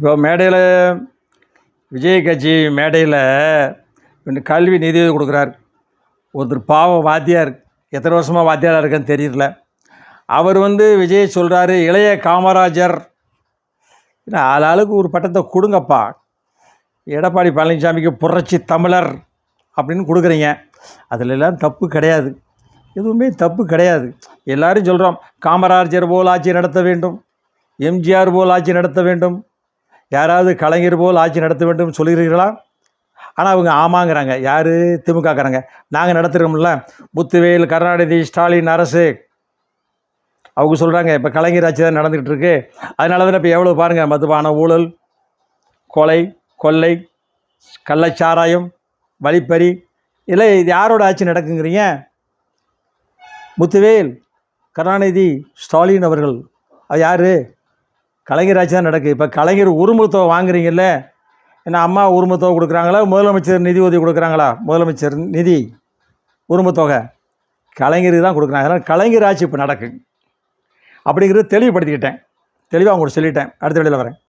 இப்போ மேடையில் விஜய் கட்சி மேடையில் கல்வி நிதியுதவி கொடுக்குறாரு. ஒருத்தர் பாவம் வாத்தியார், எத்தனை வருஷமாக வாத்தியாராக இருக்குன்னு தெரியல. அவர் விஜய் சொல்கிறாரு, இளைய காமராஜர் ஆளாளுக்கு ஒரு பட்டத்தை கொடுங்கப்பா. எடப்பாடி பழனிசாமிக்கு புரட்சி தமிழர் அப்படின்னு கொடுக்குறீங்க. அதிலெல்லாம் தப்பு கிடையாது, எதுவுமே தப்பு கிடையாது. எல்லோரும் சொல்கிறோம், காமராஜர் போல் ஆட்சி நடத்த வேண்டும், எம்ஜிஆர் போல் ஆட்சி நடத்த வேண்டும், யாராவது கலைஞர் போல் ஆட்சி நடத்த வேண்டும் சொல்லுகிறீர்களா? ஆனால் அவங்க ஆமாங்கிறாங்க. யார்? திமுகக்காரங்க. நாங்கள் நடத்துகிறோம்ல, முத்துவேல், கருணாநிதி, ஸ்டாலின் அரசு, அவங்க சொல்கிறாங்க இப்போ கலைஞர் ஆட்சி தான் நடந்துக்கிட்டு இருக்கு. அதனால தான் இப்போ எவ்வளோ பாருங்கள், மதுபான ஊழல், கொலை, கொள்ளை, கள்ளச்சாராயம், வழிப்பறி, இல்லை இது யாரோட ஆட்சி நடக்குங்கிறீங்க? முத்துவேல், கருணாநிதி, ஸ்டாலின் அவர்கள், அது யார்? கலைஞர் ஆட்சி தான் நடக்குது. இப்போ கலைஞர் உரிமத்தொகை வாங்குறீங்கல்ல, ஏன்னா அம்மா உரிமத்தொகை கொடுக்குறாங்களா, முதலமைச்சர் நிதி உதவி கொடுக்குறாங்களா? முதலமைச்சர் நிதி உரிமத்தொகை கலைஞருக்கு தான் கொடுக்குறாங்க. அதனால் கலைஞர் ஆட்சி இப்போ நடக்கு அப்படிங்கிறது தெளிவுபடுத்திக்கிட்டேன். தெளிவாக அவங்கள்ட்ட சொல்லிட்டேன். அடுத்த வேளையில் வரேன்.